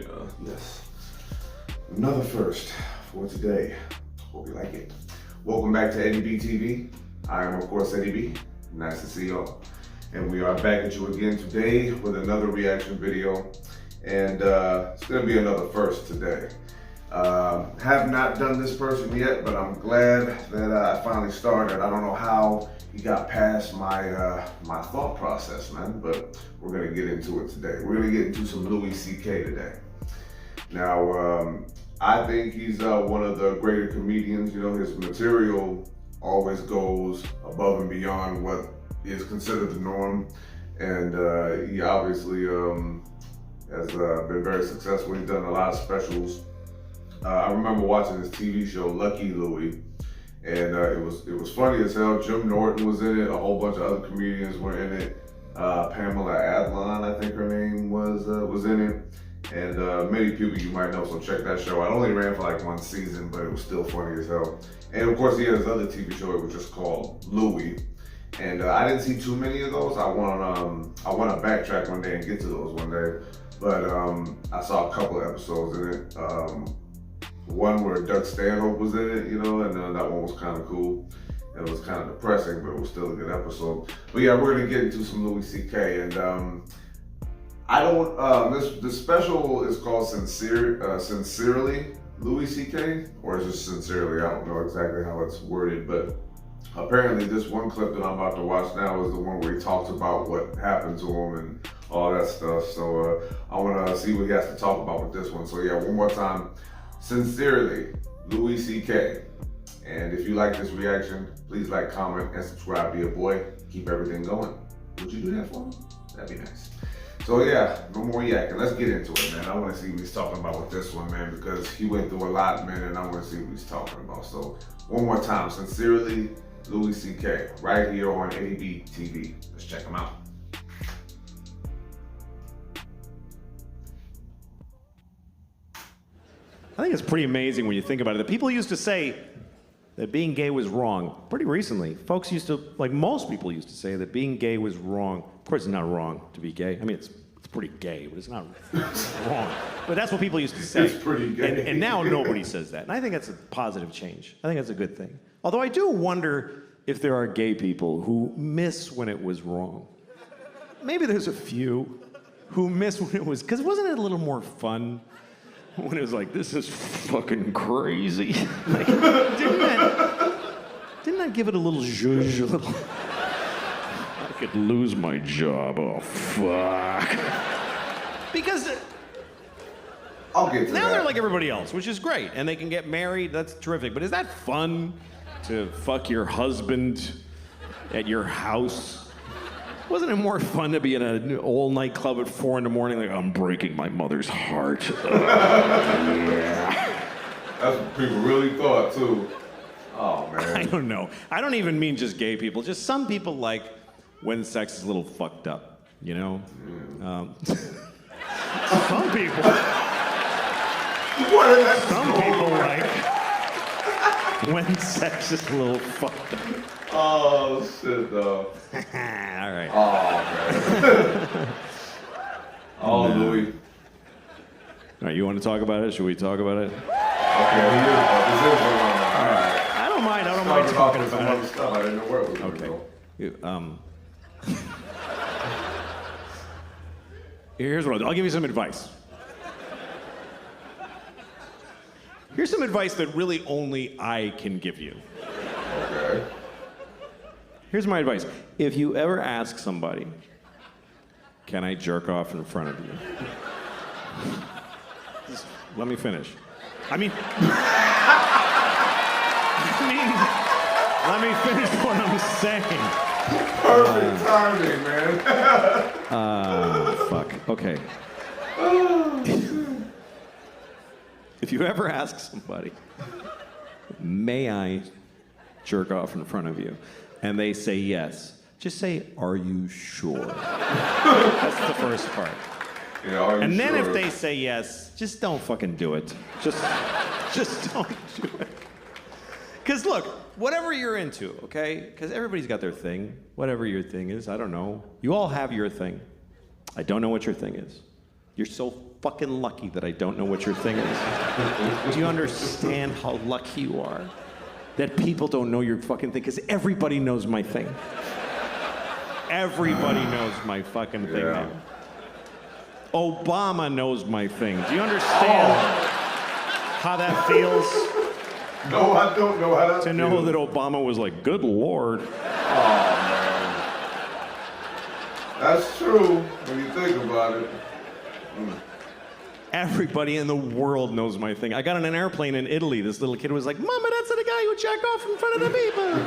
Yeah. Yes. Another first for today. Hope you like it. Welcome back to Eddie B TV. I am, of course, Eddie B. Nice to see y'all. And we are back at you again today with another reaction video. And it's gonna be another first today. Have not done this person yet, but I'm glad that I finally started. I don't know how he got past my my thought process, man, but we're gonna get into it today. We're gonna get into some Louis C.K. today. Now, I think he's one of the greater comedians. You know, his material always goes above and beyond what is considered the norm. And he obviously has been very successful. He's done a lot of specials. I remember watching this TV show, Lucky Louie, and it was funny as hell. Jim Norton was in it. A whole bunch of other comedians were in it. Pamela Adlon, I think her name was in it. And many people you might know, so check that show. It only ran for like one season, but it was still funny as hell. And of course, he had his other TV show. It was just called Louie. And I didn't see too many of those. I want to backtrack one day and get to those one day. But I saw a couple of episodes in it. One where Doug Stanhope was in it, you know, and that one was kind of cool. It was kind of depressing, but it was still a good episode. But yeah, we're gonna get into some Louis C.K. and I don't. This special is called Sincerely Louis C.K. or is it Sincerely? I don't know exactly how it's worded, but apparently this one clip that I'm about to watch now is the one where he talks about what happened to him and all that stuff. So I want to see what he has to talk about with this one. So yeah, one more time. Sincerely, Louis C.K. And if you like this reaction, please like, comment, and subscribe. Be a boy. Keep everything going. Would you do that for me? That'd be nice. So yeah, no more yakking. Let's get into it, man. I want to see what he's talking about with this one, man, because he went through a lot, man, and I want to see what he's talking about. So one more time, Sincerely, Louis C.K. right here on Eddie B TV. Let's check him out. I think it's pretty amazing when you think about it. The people used to say that being gay was wrong pretty recently. Folks used to, like most people used to say that being gay was wrong. Of course, it's not wrong to be gay. I mean, it's pretty gay, but it's not wrong. But that's what people used to say. It's pretty gay. And now nobody says that. And I think that's a positive change. I think that's a good thing. Although I do wonder if there are gay people who miss when it was wrong. Maybe there's a few who miss when it was, because wasn't it a little more fun when it was like, this is fucking crazy? Like, didn't that give it a little zhuzh, a little, I could lose my job, oh fuck. Because I'll get to now that. they're like everybody else, which is great, and they can get married, that's terrific, but is that fun to fuck your husband at your house? Wasn't it more fun to be in an old nightclub at 4 in the morning, like, I'm breaking my mother's heart? Yeah. That's what people really thought, too. Oh, man. I don't know. I don't even mean just gay people. Just some people like when sex is a little fucked up, you know? Yeah. Some people. Some people like when sex is a little fucked up. Oh, shit, though. All right. Oh, man. Oh, No. Louis. All right, you want to talk about it? Should we talk about it? Okay, this is one. All right. I don't mind Started off talking with some about other it. stuff. I didn't know where it was going to Okay. go. Here's what I'll give you some advice. Here's some advice that really only I can give you. Okay. Here's my advice. If you ever ask somebody, can I jerk off in front of you? Just let me finish. Let me finish what I'm saying. Perfect timing, man. Fuck. Okay. If you ever ask somebody, may I jerk off in front of you? And they say yes. Just say, are you sure? That's the first part. Yeah, are you And then sure? if they say yes, just don't fucking do it. Just don't do it. Because look, whatever you're into, okay? Because everybody's got their thing. Whatever your thing is, I don't know. You all have your thing. I don't know what your thing is. You're so fucking lucky that I don't know what your thing is. Do you understand how lucky you are that people don't know your fucking thing? Because everybody knows my thing. Everybody knows my fucking thing now. Obama knows my thing. Do you understand how that feels? No, I don't know how that feels. To know that Obama was like, good Lord. Oh, man. That's true when you think about it. Everybody in the world knows my thing. I got on an airplane in Italy. This little kid was like, Mama, that's the guy who jacked off in front of the people.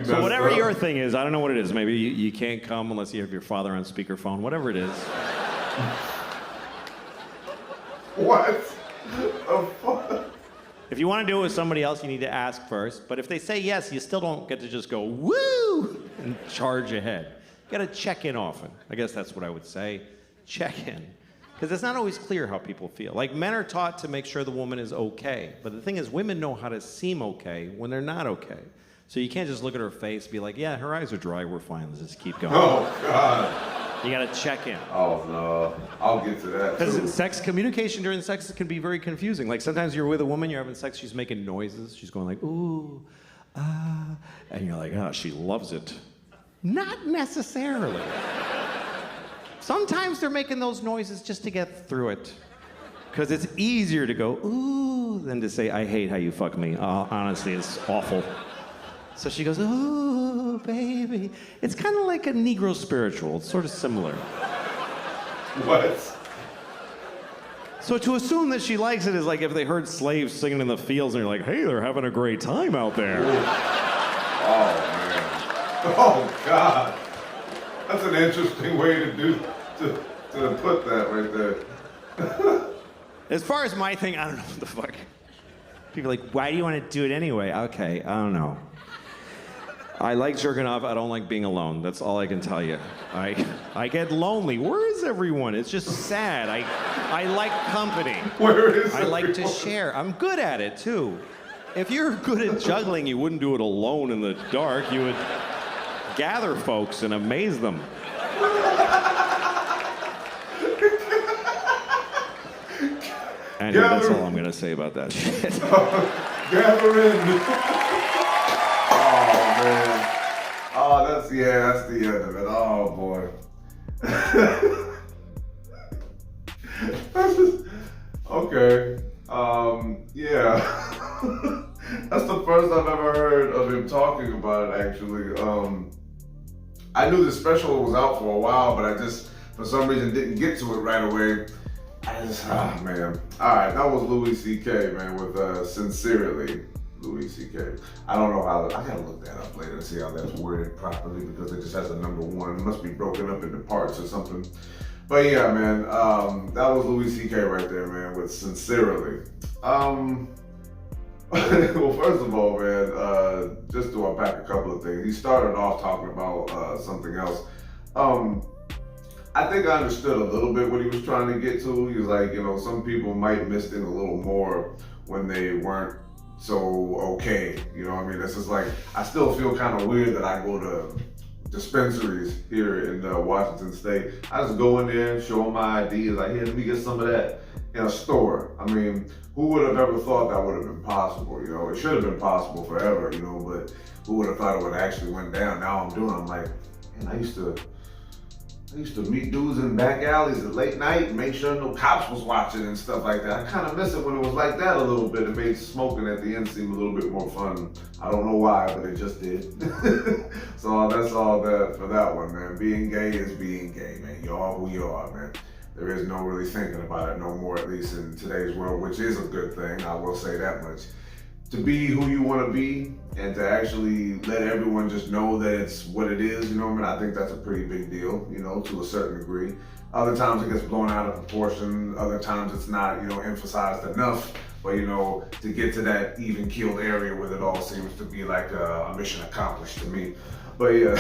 So whatever your thing is, I don't know what it is. Maybe you can't come unless you have your father on speakerphone. Whatever it is. What? The fuck? If you want to do it with somebody else, you need to ask first. But if they say yes, you still don't get to just go, woo, and charge ahead. You got to check in often. I guess that's what I would say. Check in. Because it's not always clear how people feel. Like, men are taught to make sure the woman is okay. But the thing is, women know how to seem okay when they're not okay. So you can't just look at her face and be like, yeah, her eyes are dry, we're fine, let's just keep going. Oh, God. You gotta check in. Oh, no. I'll get to that, too. Because communication during sex can be very confusing. Like, sometimes you're with a woman, you're having sex, she's making noises, she's going like, ooh, ah, and you're like, oh, she loves it. Not necessarily. Sometimes they're making those noises just to get through it. Because it's easier to go, ooh, than to say, I hate how you fuck me. Honestly, it's awful. So she goes, ooh, baby. It's kind of like a Negro spiritual. It's sort of similar. What? So to assume that she likes it is like if they heard slaves singing in the fields and you're like, hey, they're having a great time out there. Oh, man. Oh, God. That's an interesting way to put that right there. As far as my thing, I don't know what the fuck. People are like, why do you want to do it anyway? Okay, I don't know. I like jerking off. I don't like being alone. That's all I can tell you. I get lonely. Where is everyone? It's just sad. I like company. Where is I like to share. I'm good at it, too. If you're good at juggling, you wouldn't do it alone in the dark. You would gather folks and amaze them. Anyway, that's all I'm going to say about that shit. Gather in. Oh, man. Oh, that's the end of it. Oh, boy. That's just, okay. Yeah. That's the first I've ever heard of him talking about it, actually. I knew the special was out for a while, but I just, for some reason, didn't get to it right away. Man. All right, that was Louis C.K, man, with Sincerely. Louis C.K. I don't know how, I gotta look that up later and see how that's worded properly because it just has a number one. It must be broken up into parts or something. But yeah, man, that was Louis C.K. right there, man, with Sincerely. Well, first of all, man, just to unpack a couple of things. He started off talking about something else. I think I understood a little bit what he was trying to get to. He was like, you know, some people might miss things a little more when they weren't so okay. You know what I mean? This is like, I still feel kind of weird that I go to dispensaries here in Washington State. I just go in there and show them my ID. Like, here, let me get some of that in a store. I mean, who would have ever thought that would have been possible? You know, it should have been possible forever, you know, but who would have thought it would have actually went down? Now I'm like, man, I used to meet dudes in back alleys at late night and make sure no cops was watching and stuff like that. I kind of miss it when it was like that a little bit. It made smoking at the end seem a little bit more fun. I don't know why, but it just did. So that's all that for that one, man. Being gay is being gay, man. You are who you are, man. There is no really thinking about it no more, at least in today's world, which is a good thing. I will say that much. To be who you want to be and to actually let everyone just know that it's what it is, you know what I mean? I think that's a pretty big deal, you know, to a certain degree. Other times it gets blown out of proportion. Other times it's not, you know, emphasized enough. But, you know, to get to that even keeled area with it all seems to be like a mission accomplished to me. But yeah,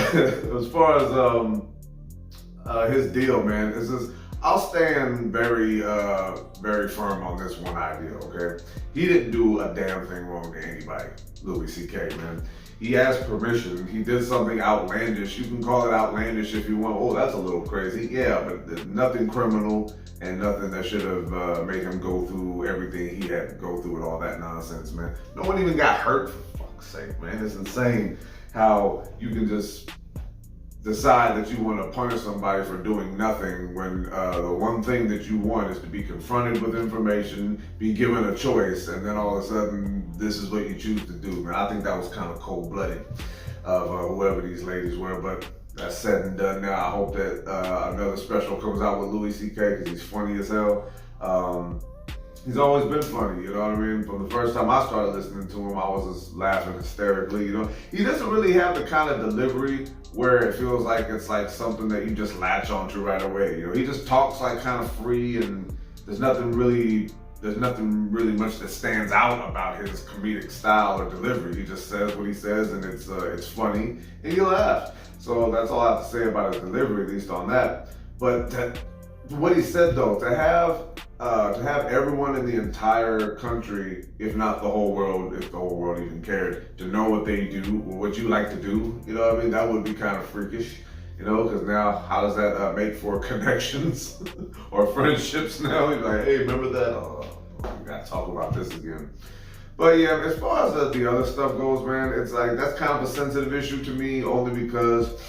as far as his deal, man, it's just, I'll stand very, very firm on this one idea, okay? He didn't do a damn thing wrong to anybody, Louis C.K, man. He asked permission. He did something outlandish. You can call it outlandish if you want. Oh, that's a little crazy. Yeah, but there's nothing criminal and nothing that should have made him go through everything he had to go through and all that nonsense, man. No one even got hurt, for fuck's sake, man. It's insane how you can just decide that you want to punish somebody for doing nothing when the one thing that you want is to be confronted with information, be given a choice, and then all of a sudden this is what you choose to do. Man, I think that was kind of cold-blooded of whoever these ladies were, but that's said and done now. I hope that another special comes out with Louis C.K. because he's funny as hell. He's always been funny, you know what I mean? From the first time I started listening to him, I was just laughing hysterically, you know? He doesn't really have the kind of delivery where it feels like it's like something that you just latch onto right away, you know? He just talks like kind of free, and there's nothing really much that stands out about his comedic style or delivery. He just says what he says, and it's funny, and you laugh. So that's all I have to say about his delivery, at least on that. But what he said though, to have everyone in the entire country, if not the whole world, if the whole world even cared, to know what they do or what you like to do, you know what I mean? That would be kind of freakish, you know, because now how does that make for connections or friendships now? You're like, hey, remember that? Oh, we gotta talk about this again. But yeah, as far as the other stuff goes, man, it's like, that's kind of a sensitive issue to me, only because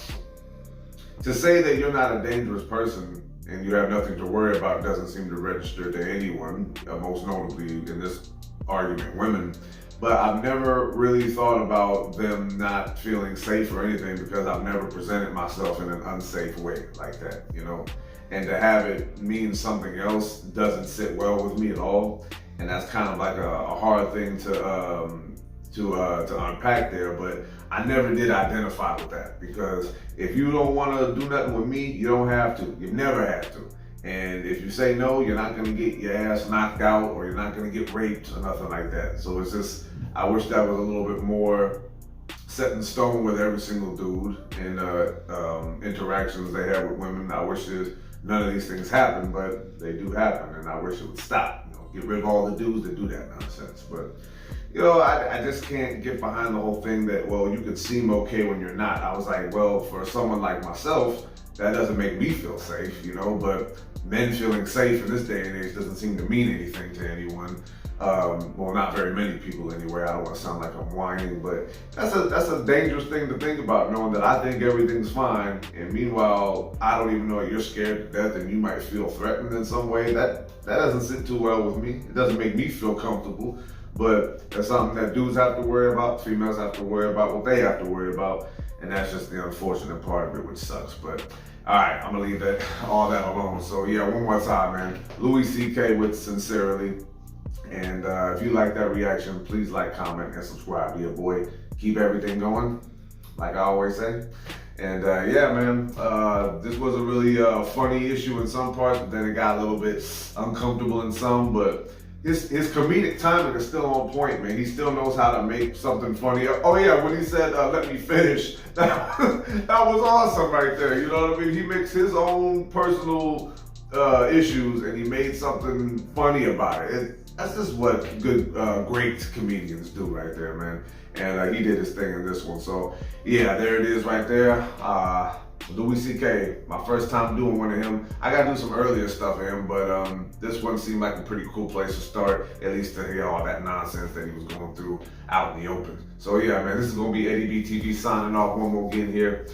to say that you're not a dangerous person and you have nothing to worry about doesn't seem to register to anyone, most notably in this argument, women. But I've never really thought about them not feeling safe or anything because I've never presented myself in an unsafe way like that, you know? And to have it mean something else doesn't sit well with me at all. And that's kind of like a hard thing to unpack there, but I never did identify with that, because if you don't want to do nothing with me, you don't have to. You never have to. And if you say no, you're not going to get your ass knocked out, or you're not going to get raped or nothing like that. So it's just, I wish that was a little bit more set in stone with every single dude in interactions they have with women. I wish none of these things happen, but they do happen, and I wish it would stop. You know, get rid of all the dudes that do that nonsense. But you know, I just can't get behind the whole thing that, well, you could seem okay when you're not. I was like, well, for someone like myself, that doesn't make me feel safe, you know, but men feeling safe in this day and age doesn't seem to mean anything to anyone. Well, not very many people anyway. I don't want to sound like I'm whining, but that's a dangerous thing to think about, knowing that I think everything's fine, and meanwhile, I don't even know you're scared to death and you might feel threatened in some way. That doesn't sit too well with me. It doesn't make me feel comfortable. But that's something that dudes have to worry about, females have to worry about what they have to worry about, and that's just the unfortunate part of it, which sucks. But all right, I'm gonna leave all that alone. So yeah, one more time, man. Louis C.K. with Sincerely. And if you like that reaction, please like, comment, and subscribe. Be a boy. Keep everything going, like I always say. And yeah, man, this was a really funny issue in some parts, but then it got a little bit uncomfortable in some, but his comedic timing is still on point, man. He still knows how to make something funny. Oh yeah, when he said, let me finish, that was awesome right there. You know what I mean? He makes his own personal issues and he made something funny about it. That's just what good, great comedians do right there, man. And he did his thing in this one. So yeah, there it is right there. Louis C.K., my first time doing one of him. I got to do some earlier stuff of him, but this one seemed like a pretty cool place to start, at least to hear all that nonsense that he was going through out in the open. So yeah, man, this is going to be Eddie B TV signing off one more again here.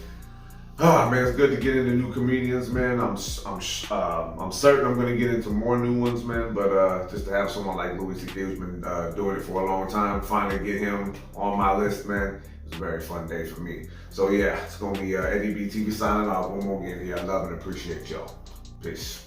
Ah, man, it's good to get into new comedians, man. I'm certain I'm going to get into more new ones, man, but just to have someone like Louis C.K. who's been doing it for a long time, finally get him on my list, man. It was a very fun day for me. So yeah, it's gonna be Eddie B TV signing off one more again here. I love and appreciate y'all. Peace.